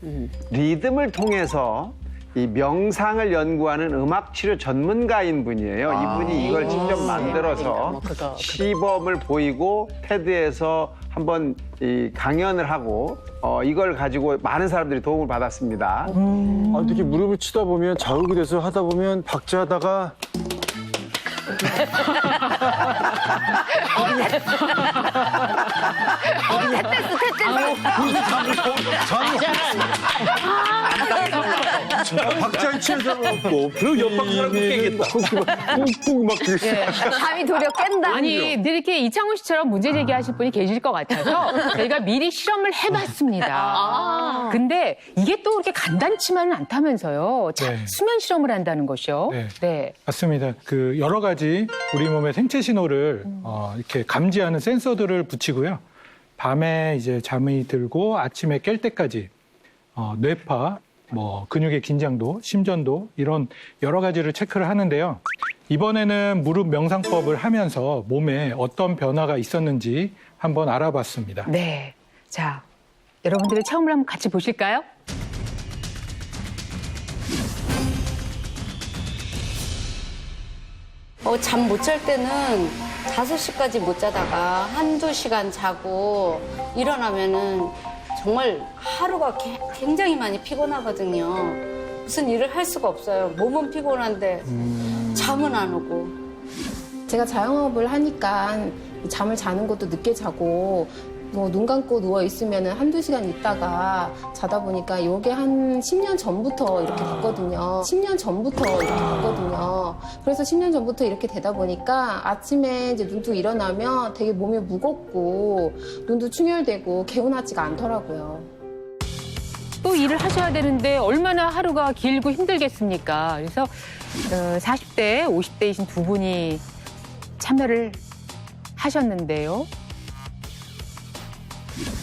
리듬을 통해서 이 명상을 연구하는 음악치료 전문가인 분이에요. 이분이 이걸 직접 만들어서 시범을 보이고 테드에서 한번 이 강연을 하고 이걸 가지고 많은 사람들이 도움을 받았습니다. 이렇게 무릎을 치다 보면 자극이 돼서 하다 보면 박자하다가 박자에 취해져갖고 그럼 옆방 사람도 깨겠다. 뿡뿡 막 그랬어요. 잠이 도려 깬다. 아니, 근데 이렇게 이창훈 씨처럼 문제 제기하실 분이 계실 것 같아서 저희가 미리 실험을 해봤습니다. 근데 이게 또 그렇게 간단치만은 않다면서요. 네. 수면 실험을 한다는 것이요. 네. 맞습니다. 그 여러 가지 우리 몸의 생체 신호를 이렇게 감지하는 센서들을 붙이고요. 밤에 이제 잠이 들고 아침에 깰 때까지 뇌파, 뭐 근육의 긴장도, 심전도 이런 여러 가지를 체크를 하는데요. 이번에는 무릎 명상법을 하면서 몸에 어떤 변화가 있었는지 한번 알아봤습니다. 네. 자, 여러분들의 체험을 한번 같이 보실까요? 잠 못 잘 때는 5시까지 못 자다가 한두 시간 자고 일어나면은 정말 하루가 굉장히 많이 피곤하거든요. 무슨 일을 할 수가 없어요. 몸은 피곤한데 잠은 안 오고. 제가 자영업을 하니까 잠을 자는 것도 늦게 자고 뭐 눈 감고 누워 있으면 한두 시간 있다가 자다 보니까 이게 한 10년 전부터 이렇게 됐거든요. 10년 전부터 이렇게 됐거든요. 그래서 10년 전부터 이렇게 되다 보니까 아침에 이제 눈 뜨고 일어나면 되게 몸이 무겁고 눈도 충혈되고 개운하지가 않더라고요. 또 일을 하셔야 되는데 얼마나 하루가 길고 힘들겠습니까? 그래서 40대, 50대이신 두 분이 참여를 하셨는데요.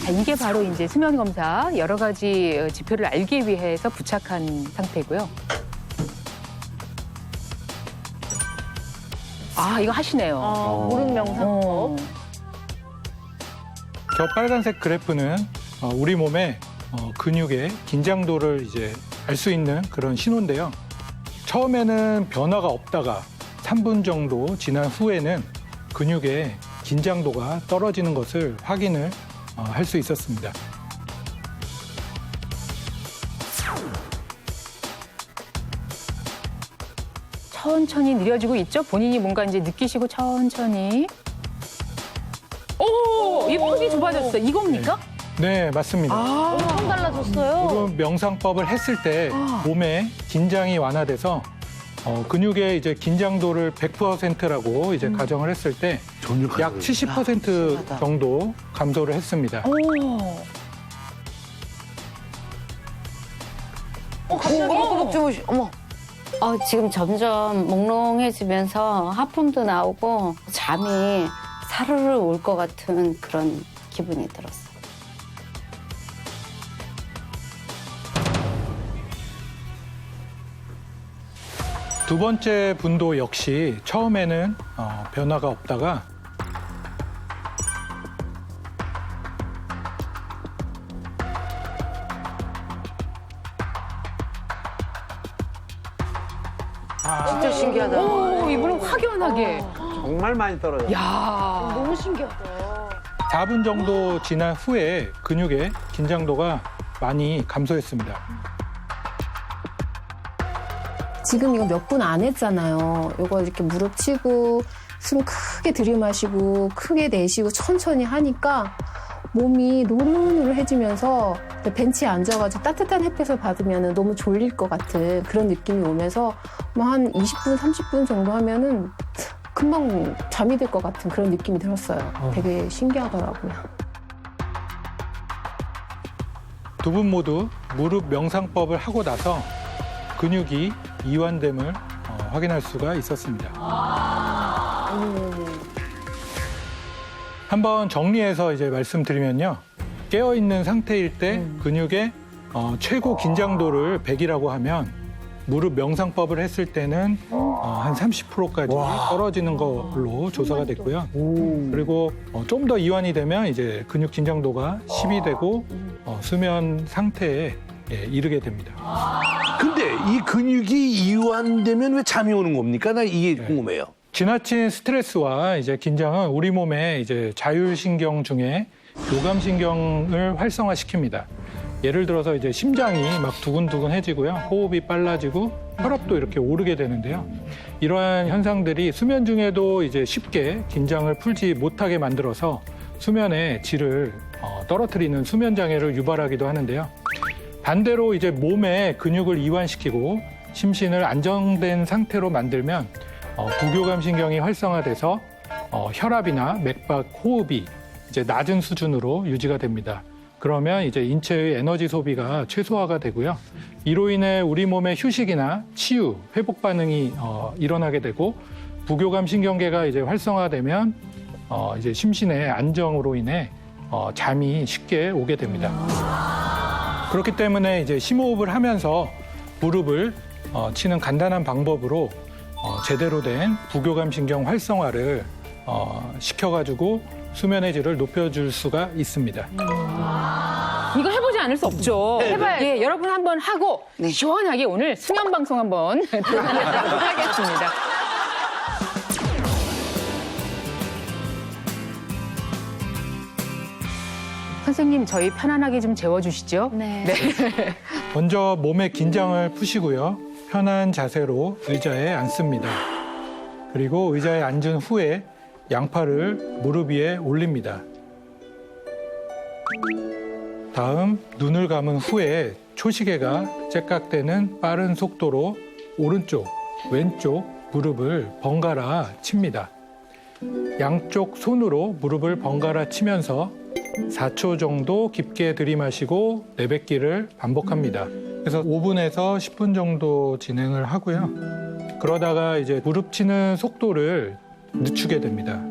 자, 이게 바로 이제 수면 검사 여러 가지 지표를 알기 위해서 부착한 상태고요. 아, 이거 하시네요. 무릎 명상법. 저 빨간색 그래프는 우리 몸의 근육의 긴장도를 이제 알 수 있는 그런 신호인데요. 처음에는 변화가 없다가 3분 정도 지난 후에는 근육의 긴장도가 떨어지는 것을 확인을 할 수 있었습니다. 천천히 느려지고 있죠? 본인이 뭔가 이제 느끼시고 천천히. 오, 이 폭이 좁아졌어. 이겁니까? 네, 맞습니다. 엄청 달라졌어요. 무릎 명상법을 했을 때 몸의 긴장이 완화돼서 근육의 이제 긴장도를 100%라고 이제 가정을 했을 때 약 70% 정도 감소를 했습니다. 어머. 지금 점점 몽롱해지면서 하품도 나오고 잠이 사르르 올 것 같은 그런 기분이 들었어요. 두 번째 분도 역시 처음에는 변화가 없다가 진짜 신기하다. 오, 이분은 확연하게. 정말 많이 떨어졌어요. 야, 너무 신기하다. 4분 정도 지난 후에 근육의 긴장도가 많이 감소했습니다. 지금 이거 몇 분 안 했잖아요. 이거 이렇게 무릎 치고 숨 크게 들이마시고 크게 내쉬고 천천히 하니까 몸이 노릇노릇해지면서 벤치에 앉아가지고 따뜻한 햇볕을 받으면 너무 졸릴 것 같은 그런 느낌이 오면서 뭐 한 20분, 30분 정도 하면은 금방 잠이 들 것 같은 그런 느낌이 들었어요. 되게 신기하더라고요. 두 분 모두 무릎 명상법을 하고 나서 근육이 이완됨을 확인할 수가 있었습니다. 한번 정리해서 이제 말씀드리면요. 깨어있는 상태일 때 근육의 최고 긴장도를 100이라고 하면 무릎 명상법을 했을 때는 한 30%까지 떨어지는 걸로 조사가 됐고요. 그리고 좀 더 이완이 되면 이제 근육 긴장도가 10이 되고 수면 상태에 이르게 됩니다. 근데 이 근육이 이완되면 왜 잠이 오는 겁니까? 나 이게 궁금해요. 지나친 스트레스와 이제 긴장은 우리 몸의 이제 자율신경 중에 교감신경을 활성화시킵니다. 예를 들어서 이제 심장이 막 두근두근해지고요. 호흡이 빨라지고 혈압도 이렇게 오르게 되는데요. 이러한 현상들이 수면 중에도 이제 쉽게 긴장을 풀지 못하게 만들어서 수면의 질을 떨어뜨리는 수면 장애를 유발하기도 하는데요. 반대로 이제 몸의 근육을 이완시키고 심신을 안정된 상태로 만들면 부교감 신경이 활성화돼서 혈압이나 맥박, 호흡이 이제 낮은 수준으로 유지가 됩니다. 그러면 이제 인체의 에너지 소비가 최소화가 되고요. 이로 인해 우리 몸의 휴식이나 치유, 회복 반응이 일어나게 되고 부교감 신경계가 이제 활성화되면 이제 심신의 안정으로 인해 잠이 쉽게 오게 됩니다. 그렇기 때문에 이제 심호흡을 하면서 무릎을 치는 간단한 방법으로 제대로 된 부교감 신경 활성화를 시켜가지고 수면의 질을 높여줄 수가 있습니다. 이거 해보지 않을 수 없죠. 해봐야 예, 여러분 한번 하고 시원하게 오늘 수면 방송 한번 들어보도록 하겠습니다. 선생님, 저희 편안하게 좀 재워주시죠. 네. 먼저 몸의 긴장을 푸시고요. 편한 자세로 의자에 앉습니다. 그리고 의자에 앉은 후에 양팔을 무릎 위에 올립니다. 다음 눈을 감은 후에 초시계가 째깍대는 빠른 속도로 오른쪽, 왼쪽 무릎을 번갈아 칩니다. 양쪽 손으로 무릎을 번갈아 치면서 4초 정도 깊게 들이마시고 내뱉기를 반복합니다. 그래서 5분에서 10분 정도 진행을 하고요. 그러다가 이제 무릎 치는 속도를 늦추게 됩니다.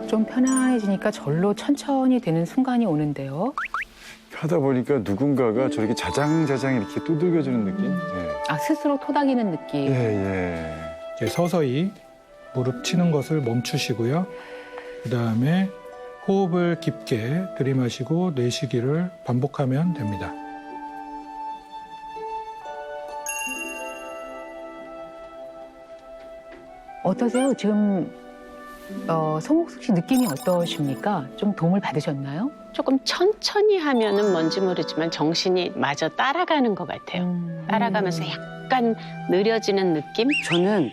좀 편안해지니까 절로 천천히 되는 순간이 오는데요. 하다 보니까 누군가가 저렇게 자장자장 이렇게 두들겨주는 느낌? 아, 스스로 토닥이는 느낌. 예. 이제 서서히 무릎 치는 것을 멈추시고요. 그다음에 호흡을 깊게 들이마시고 내쉬기를 반복하면 됩니다. 어떠세요? 지금 송옥숙 씨 느낌이 어떠십니까? 좀 도움을 받으셨나요? 조금 천천히 하면은 뭔지 모르지만 정신이 마저 따라가는 것 같아요. 따라가면서 약간 느려지는 느낌? 저는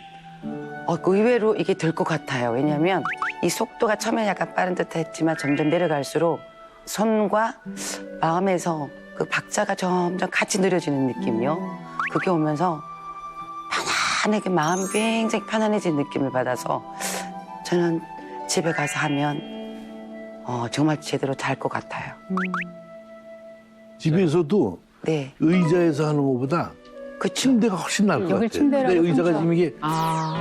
의외로 이게 될 것 같아요. 왜냐하면 이 속도가 처음에 약간 빠른 듯 했지만 점점 내려갈수록 손과 마음에서 그 박자가 점점 같이 느려지는 느낌이요. 그게 오면서 편안하게 마음이 굉장히 편안해진 느낌을 받아서 저는 집에 가서 하면 정말 제대로 잘 것 같아요. 집에서도 네. 의자에서 하는 것보다 침대가 훨씬 나을 것 여기 같아요. 침대라고 근데 의자가 진짜. 지금 이게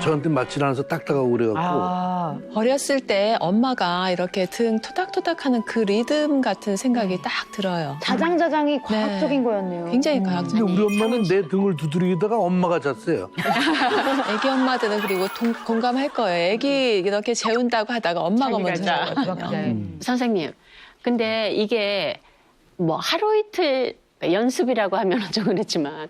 저한테 맞지 않아서 딱딱하고 그래갖고 어렸을 때 엄마가 이렇게 등 토닥토닥하는 그 리듬 같은 생각이 딱 들어요. 자장자장이 과학적인 거였네요. 굉장히 근데 과학적인. 우리 엄마는 내 등을 두드리다가 엄마가 잤어요. 애기 엄마들은 그리고 공감할 거예요. 애기 이렇게 재운다고 하다가 엄마가 먼저 자거든요. 선생님, 근데 이게 뭐 하루 이틀 연습이라고 하면 좀 그렇지만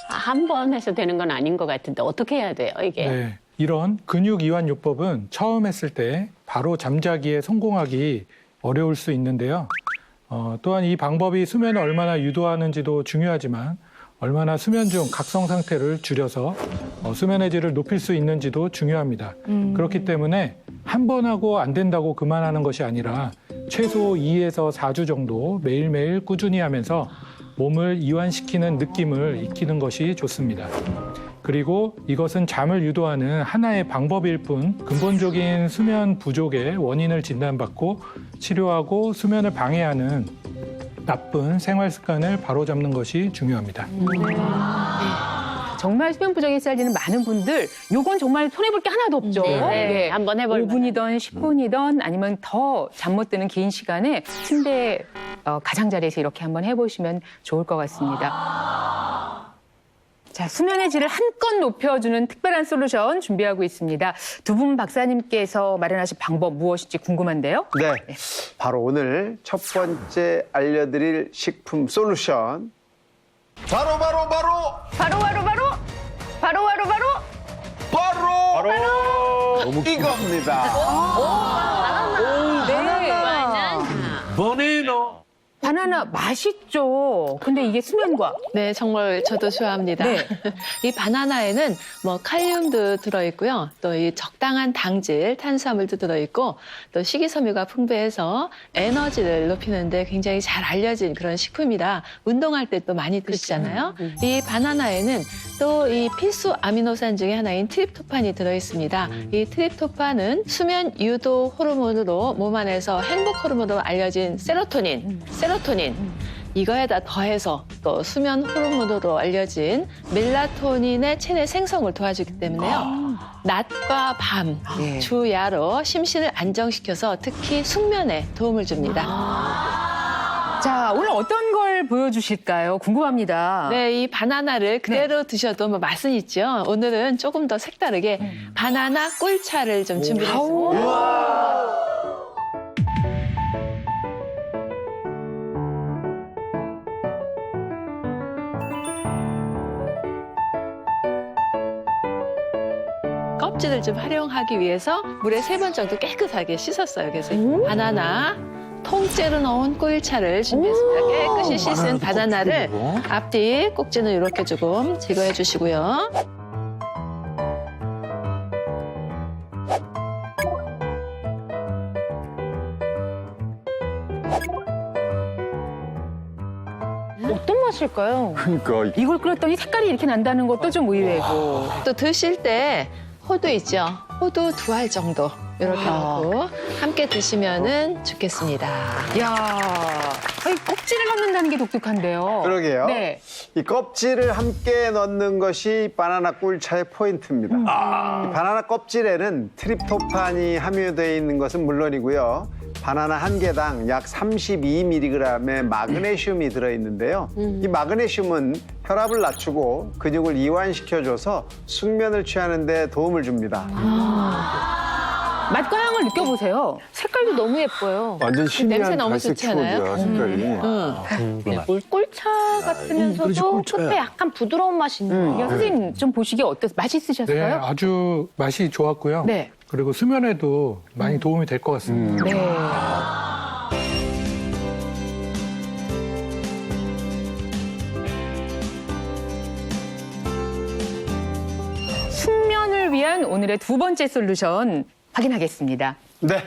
한 번 해서 되는 건 아닌 것 같은데 어떻게 해야 돼요, 이게? 네, 이런 근육 이완 요법은 처음 했을 때 바로 잠자기에 성공하기 어려울 수 있는데요. 또한 이 방법이 수면을 얼마나 유도하는지도 중요하지만 얼마나 수면 중 각성 상태를 줄여서 수면의 질을 높일 수 있는지도 중요합니다. 그렇기 때문에 한 번 하고 안 된다고 그만하는 것이 아니라 최소 2에서 4주 정도 매일매일 꾸준히 하면서 몸을 이완시키는 느낌을 익히는 것이 좋습니다. 그리고 이것은 잠을 유도하는 하나의 방법일 뿐 근본적인 수면 부족의 원인을 진단받고 치료하고 수면을 방해하는 나쁜 생활 습관을 바로잡는 것이 중요합니다. 정말 수면 부족에 시달리는 많은 분들, 요건 정말 손해볼 게 하나도 없죠. 네, 한번 해볼 5분이든 10분이든 아니면 더 잠 못 드는 긴 시간에 침대 가장자리에서 이렇게 한번 해보시면 좋을 것 같습니다. 자, 수면의 질을 한껏 높여주는 특별한 솔루션 준비하고 있습니다. 두 분 박사님께서 마련하신 방법 무엇인지 궁금한데요. 네, 바로 오늘 첫 번째 알려드릴 식품 솔루션 바로 이겁니다. 버네너. 바나나 맛있죠. 근데 이게 수면과 네, 정말 저도 좋아합니다. 네. 이 바나나에는 뭐 칼륨도 들어있고요. 또 이 적당한 당질, 탄수화물도 들어있고 또 식이섬유가 풍부해서 에너지를 높이는데 굉장히 잘 알려진 그런 식품이라 운동할 때 또 많이 드시잖아요. 이 바나나에는 또 이 필수 아미노산 중에 하나인 트립토판이 들어있습니다. 이 트립토판은 수면 유도 호르몬으로 몸 안에서 행복 호르몬으로 알려진 세로토닌. 이거에다 더해서 또 수면 호르몬으로 알려진 멜라토닌의 체내 생성을 도와주기 때문에요. 낮과 밤, 예. 주야로 심신을 안정시켜서 특히 숙면에 도움을 줍니다. 자, 오늘 어떤 걸 보여주실까요? 궁금합니다. 네, 이 바나나를 그대로 드셔도 뭐 맛은 있죠. 오늘은 조금 더 색다르게 바나나 꿀차를 좀 준비했습니다. 껍질을 좀 활용하기 위해서 물에 3번 정도 깨끗하게 씻었어요. 그래서 바나나, 통째로 넣은 꿀차를 준비했습니다. 깨끗이 씻은 바나나를 앞뒤 꼭지는 이렇게 조금 제거해 주시고요. 어떤 맛일까요? 그러니까 이걸 끓였더니 색깔이 이렇게 난다는 것도 좀 의외고. 또 드실 때 호두 있죠? 호두 2알 정도 이렇게 넣고 함께 드시면은 좋겠습니다. 야, 이 껍질을 넣는다는 게 독특한데요. 그러게요. 네. 이 껍질을 함께 넣는 것이 바나나 꿀차의 포인트입니다. 이 바나나 껍질에는 트립토판이 함유되어 있는 것은 물론이고요. 바나나 한 개당 약 32mg의 마그네슘이 들어있는데요. 이 마그네슘은 혈압을 낮추고 근육을 이완시켜줘서 숙면을 취하는 데 도움을 줍니다. 맛과 향을 느껴보세요. 색깔도 너무 예뻐요. 완전 신기한 냄새 너무 갈색 좋지 않아요? 추억이야, 색깔이. 꿀차 같으면서도 끝에 약간 부드러운 맛이 있는 거예요. 선생님 좀 보시기에 어떠세요? 네, 맛있으셨어요? 아주 맛이 좋았고요. 네. 그리고 수면에도 많이 도움이 될 것 같습니다. 네. 숙면을 위한 오늘의 2번째 솔루션 확인하겠습니다. 네,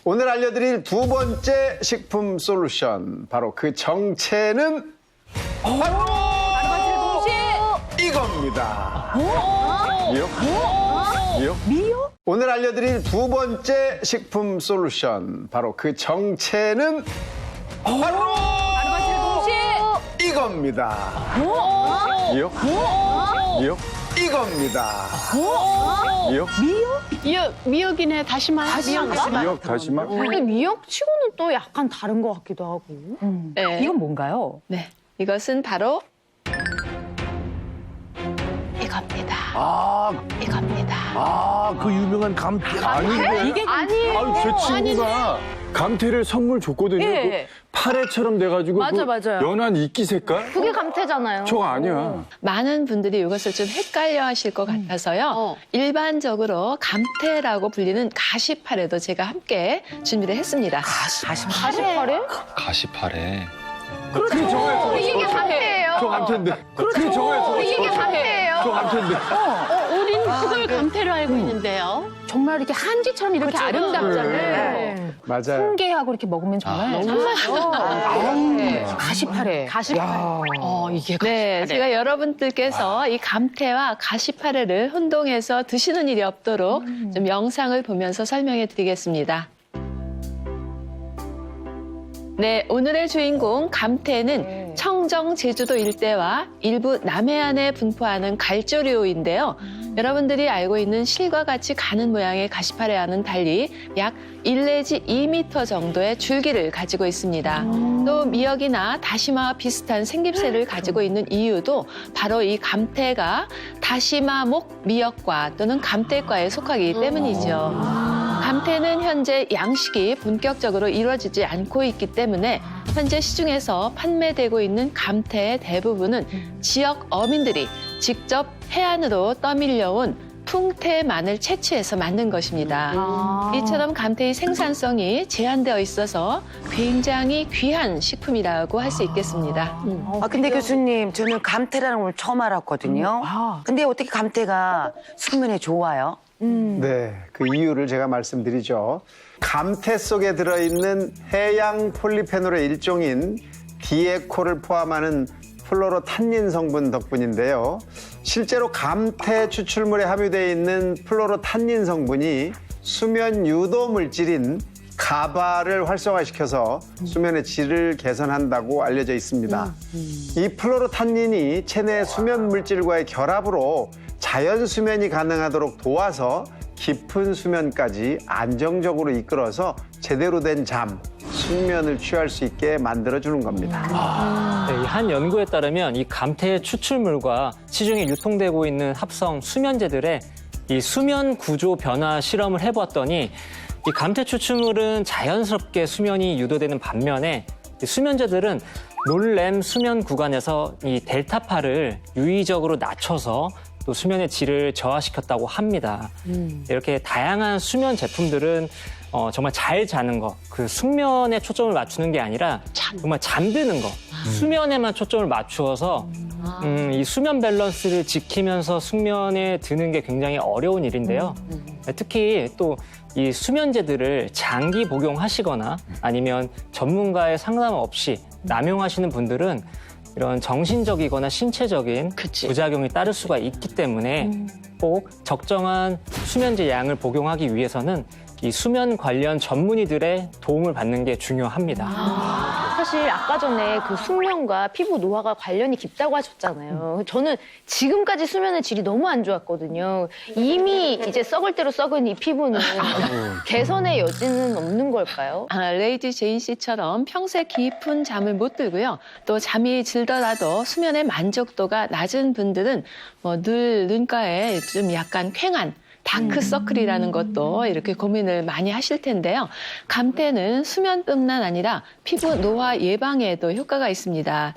오늘 알려드릴 2번째 식품 솔루션, 바로 그 정체는 바로 이겁니다. 미역? 미역? 미역? 오늘 알려드릴 2번째 식품 솔루션, 바로 그 정체는 바로 이겁니다. 미역? 미역? 이겁니다. 미역? 미역이네. 다시마야? 미역인가? 미역 다시마? 근데 미역치고는 또 약간 다른 것 같기도 하고. 네. 이건 뭔가요? 네. 이것은 바로 이겁니다. 이겁니다. 그 유명한 감태. 아닌데? 이게 아니에요. 아유, 제 친구가 감태를 선물 줬거든요. 예. 그 파래처럼 돼가지고 맞아, 그 맞아요. 연한 이끼 색깔? 그게 감태잖아요. 저거 아니야. 많은 분들이 이것을 좀 헷갈려 하실 것 같아서요. 일반적으로 감태라고 불리는 가시파래도 제가 함께 준비를 했습니다. 가시파래? 가시파래. 그게 저거야, 이게 감태예요. 저 감태인데. 그게 저거야, 이게 감태예요. 저 감태인데. 우린 그걸 감태로 알고 있는데요. 정말 이렇게 한지처럼 이렇게 아름답잖아요. 맞아요. 풍개하고 이렇게 먹으면 정말 가시파래. 가시파래. 이게 네, 제가 여러분들께서 이 감태와 가시파래를 혼동해서 드시는 일이 없도록 좀 영상을 보면서 설명해 드리겠습니다. 네, 오늘의 주인공 감태는 청정 제주도 일대와 일부 남해안에 분포하는 갈조류인데요. 여러분들이 알고 있는 실과 같이 가는 모양의 가시파래와는 달리 약 1 내지 2m 정도의 줄기를 가지고 있습니다. 또 미역이나 다시마와 비슷한 생김새를 가지고 있는 이유도 바로 이 감태가 다시마목 미역과 또는 감태과에 속하기 때문이죠. 감태는 현재 양식이 본격적으로 이루어지지 않고 있기 때문에 현재 시중에서 판매되고 있는 감태의 대부분은 지역 어민들이 직접 해안으로 떠밀려온 풍태만을 채취해서 만든 것입니다. 이처럼 감태의 생산성이 제한되어 있어서 굉장히 귀한 식품이라고 할 수 있겠습니다. 근데 교수님, 저는 감태라는 걸 처음 알았거든요. 근데 어떻게 감태가 숙면에 좋아요? 네, 그 이유를 제가 말씀드리죠. 감태 속에 들어있는 해양 폴리페놀의 일종인 디에코를 포함하는 플로로탄닌 성분 덕분인데요. 실제로 감태 추출물에 함유되어 있는 플로로탄닌 성분이 수면 유도 물질인 가바를 활성화시켜서 수면의 질을 개선한다고 알려져 있습니다. 이 플로로탄닌이 체내 수면 물질과의 결합으로 자연 수면이 가능하도록 도와서 깊은 수면까지 안정적으로 이끌어서 제대로 된 잠, 숙면을 취할 수 있게 만들어주는 겁니다. 네, 한 연구에 따르면 이 감태의 추출물과 시중에 유통되고 있는 합성 수면제들의 이 수면 구조 변화 실험을 해봤더니 이 감태 추출물은 자연스럽게 수면이 유도되는 반면에 이 수면제들은 놀렘 수면 구간에서 이 델타파를 유의적으로 낮춰서 또 수면의 질을 저하시켰다고 합니다. 이렇게 다양한 수면 제품들은 정말 잘 자는 거, 그 숙면에 초점을 맞추는 게 아니라 정말 잠드는 거, 수면에만 초점을 맞추어서 이 수면 밸런스를 지키면서 숙면에 드는 게 굉장히 어려운 일인데요. 특히 또 이 수면제들을 장기 복용하시거나 아니면 전문가의 상담 없이 남용하시는 분들은 이런 정신적이거나 신체적인 부작용이 따를 수가 있기 때문에 꼭 적정한 수면제 양을 복용하기 위해서는 이 수면 관련 전문의들의 도움을 받는 게 중요합니다. 사실 아까 전에 그 숙면과 피부 노화가 관련이 깊다고 하셨잖아요. 저는 지금까지 수면의 질이 너무 안 좋았거든요. 이미 이제 썩을 대로 썩은 이 피부는 개선의 여지는 없는 걸까요? 레이디 제인 씨처럼 평소에 깊은 잠을 못 들고요. 또 잠이 들더라도 수면의 만족도가 낮은 분들은 뭐 늘 눈가에 좀 약간 퀭한 다크서클이라는 것도 이렇게 고민을 많이 하실 텐데요. 감태는 수면뿐만 아니라 피부 노화 예방에도 효과가 있습니다.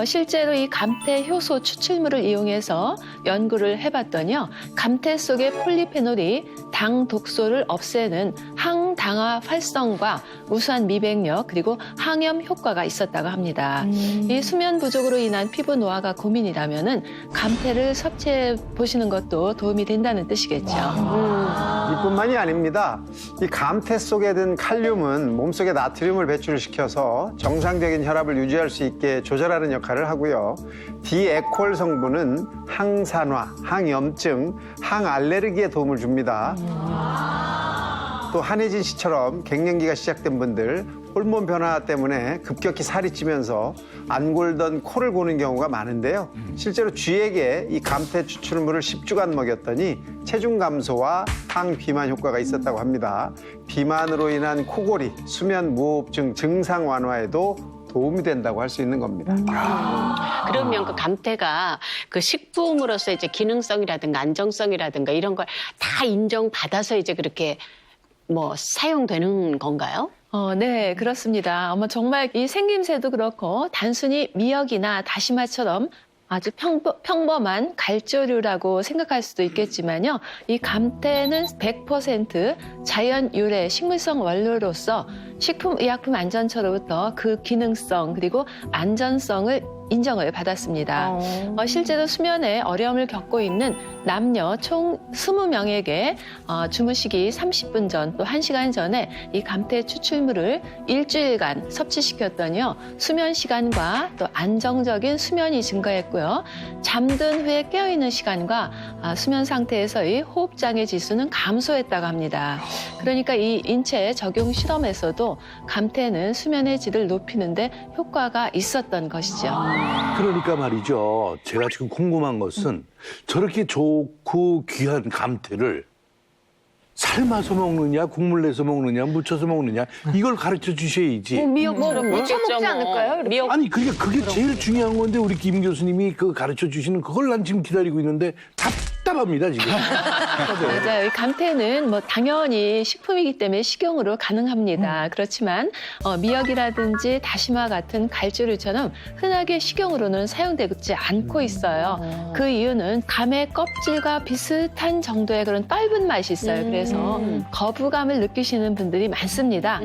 실제로 이 감태 효소 추출물을 이용해서 연구를 해봤더니요. 감태 속의 폴리페놀이 당 독소를 없애는 항당화 활성과 우수한 미백력 그리고 항염 효과가 있었다고 합니다. 이 수면 부족으로 인한 피부 노화가 고민이라면은 감태를 섭취해 보시는 것도 도움이 된다는 뜻이겠죠. 이뿐만이 아닙니다. 이 감태 속에 든 칼륨은 몸속에 나트륨을 배출시켜서 정상적인 혈압을 유지할 수 있게 조절하는 역할을 하고요. 디에콜 성분은 항산화, 항염증, 항알레르기에 도움을 줍니다. 또 한혜진 씨처럼 갱년기가 시작된 분들 호르몬 변화 때문에 급격히 살이 찌면서 안 골던 코를 고는 경우가 많은데요. 실제로 쥐에게 이 감태 추출물을 10주간 먹였더니 체중 감소와 항비만 효과가 있었다고 합니다. 비만으로 인한 코골이, 수면 무호흡증 증상 완화에도 도움이 된다고 할 수 있는 겁니다. 그러면 그 감태가 그 식품으로서 이제 기능성이라든가 안정성이라든가 이런 걸 다 인정받아서 이제 그렇게 뭐 사용되는 건가요? 네, 그렇습니다. 정말 이 생김새도 그렇고 단순히 미역이나 다시마처럼 아주 평범한 갈조류라고 생각할 수도 있겠지만요. 이 감태는 100% 자연 유래 식물성 원료로서 식품의약품 안전처로부터 그 기능성 그리고 안전성을 인정을 받았습니다. 실제로 수면에 어려움을 겪고 있는 남녀 총 20명에게 주무시기 30분 전 또 1시간 전에 이 감태 추출물을 일주일간 섭취시켰더니요. 수면 시간과 또 안정적인 수면이 증가했고요. 잠든 후에 깨어있는 시간과 수면 상태에서의 호흡장애 지수는 감소했다고 합니다. 그러니까 이 인체 적용 실험에서도 감태는 수면의 질을 높이는 데 효과가 있었던 것이죠. 그러니까 말이죠. 제가 지금 궁금한 것은 저렇게 좋고 귀한 감태를 삶아서 먹느냐, 국물 내서 먹느냐, 무쳐서 먹느냐 이걸 가르쳐 주셔야지. 미역처럼 무쳐 먹지 않을까요? 미역. 아니 그러니까 그게 제일 중요한 건데 우리 김 교수님이 그 가르쳐 주시는 그걸 난 지금 기다리고 있는데 답답합니다 지금. 맞아요. 이 감태는 뭐 당연히 식품이기 때문에 식용으로 가능합니다. 그렇지만 미역이라든지 다시마 같은 갈조류처럼 흔하게 식용으로는 사용되지 않고 있어요. 그 이유는 감의 껍질과 비슷한 정도의 그런 떫은 맛이 있어요. 그래서 거부감을 느끼시는 분들이 많습니다.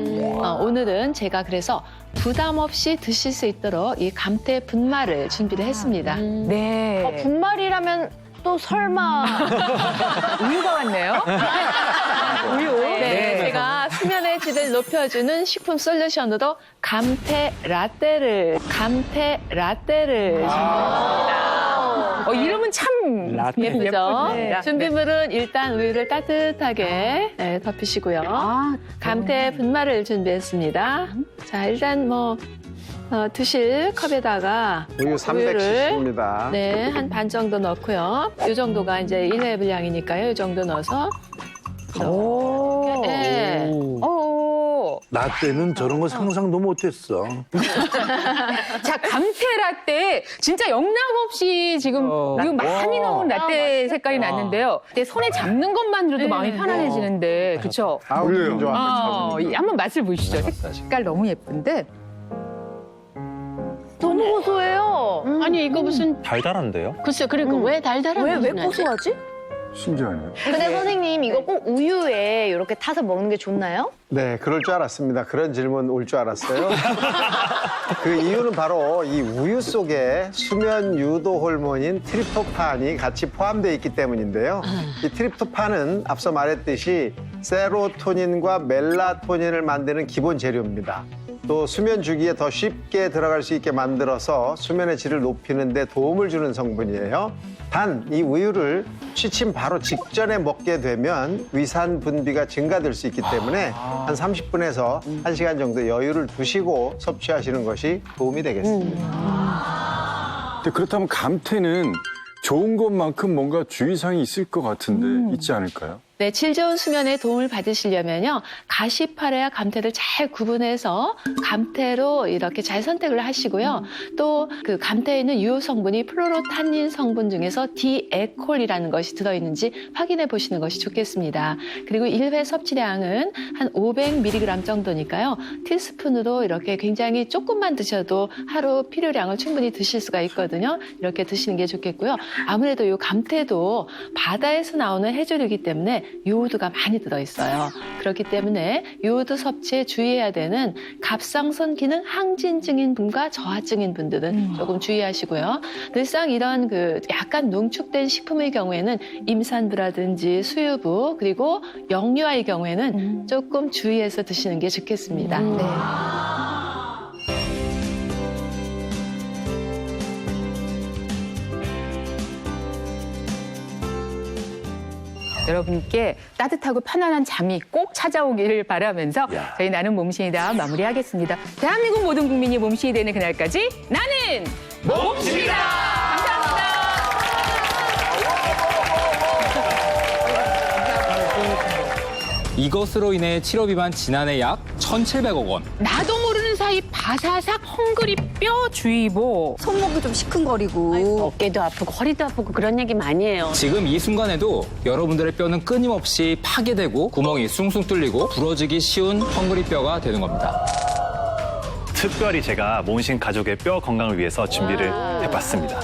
오늘은 제가 그래서 부담 없이 드실 수 있도록 이 감태 분말을 준비를 했습니다. 네. 분말이라면 또 설마 우유가 왔네요. 우유. 네, 제가 수면의 질을 높여주는 식품 솔루션으로 감태 라떼를 준비했습니다. 이름은 참 예쁘죠? 네. 준비물은 일단 우유를 따뜻하게 덮으시고요. 감태 분말을 준비했습니다. 자, 일단 드실 컵에다가 우유 370입니다. 네, 한 반 정도 넣고요. 이 정도가 이제 1회 분량이니까요. 이 정도 넣어서 네. 나 때는 저런 거 상상도 못했어. 자, 감태 라떼 진짜 영락 없이 지금 우유 많이 넣은 라떼 색깔이 났는데요. 근데 손에 잡는 것만으로도 마음이 편안해지는데, 그렇죠? 기분 좋아. 한번 맛을 보시죠. 색깔 너무 예쁜데. 저는 너무 고소해요. 아니 이거 무슨 달달한데요? 글쎄 그러니까 왜 달달한 왜 맛이 나지? 고소하지? 신기하네요. 근데 선생님 이거 꼭 우유에 이렇게 타서 먹는 게 좋나요? 네, 그럴 줄 알았습니다. 그런 질문 올 줄 알았어요. 그 이유는 바로 이 우유 속에 수면 유도 호르몬인 트립토판이 같이 포함되어 있기 때문인데요. 이 트립토판은 앞서 말했듯이 세로토닌과 멜라토닌을 만드는 기본 재료입니다. 또 수면 주기에 더 쉽게 들어갈 수 있게 만들어서 수면의 질을 높이는 데 도움을 주는 성분이에요. 단, 이 우유를 취침 바로 직전에 먹게 되면 위산 분비가 증가될 수 있기 때문에 한 30분에서 1시간 정도 여유를 두시고 섭취하시는 것이 도움이 되겠습니다. 근데 그렇다면 감태는 좋은 것만큼 뭔가 주의사항이 있을 것 같은데 있지 않을까요? 네, 질 좋은 수면에 도움을 받으시려면요. 가시파레와 감태를 잘 구분해서 감태로 이렇게 잘 선택을 하시고요. 또 그 감태에 있는 유효 성분이 플로로탄닌 성분 중에서 디에콜이라는 것이 들어있는지 확인해 보시는 것이 좋겠습니다. 그리고 1회 섭취량은 한 500mg 정도니까요. 티스푼으로 이렇게 굉장히 조금만 드셔도 하루 필요량을 충분히 드실 수가 있거든요. 이렇게 드시는 게 좋겠고요. 아무래도 이 감태도 바다에서 나오는 해조류이기 때문에 요오드가 많이 들어있어요. 그렇기 때문에 요오드 섭취에 주의해야 되는 갑상선 기능 항진증인 분과 저하증인 분들은 조금 주의하시고요. 늘상 이런 그 약간 농축된 식품의 경우에는 임산부라든지 수유부 그리고 영유아의 경우에는 조금 주의해서 드시는 게 좋겠습니다. 네. 여러분께 따뜻하고 편안한 잠이 꼭 찾아오기를 바라면서 저희 나는 몸신이다 마무리하겠습니다. 대한민국 모든 국민이 몸신이 되는 그날까지 나는 몸신이다. 감사합니다. 이것으로 인해 치료비만 지난해 약 1,700억 원. 나도 모르는 사이 바사삭 헝그리뼈 주의보. 손목이 좀 시큰거리고 어깨도 아프고 허리도 아프고 그런 얘기 많이 해요. 지금 이 순간에도 여러분들의 뼈는 끊임없이 파괴되고 구멍이 숭숭 뚫리고 부러지기 쉬운 헝그리뼈가 되는 겁니다. 특별히 제가 몸신 가족의 뼈 건강을 위해서 준비를 해봤습니다.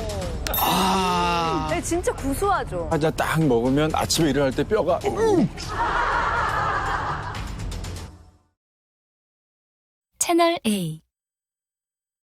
네, 진짜 구수하죠. 과자 딱 먹으면 아침에 일어날 때 뼈가 채널 A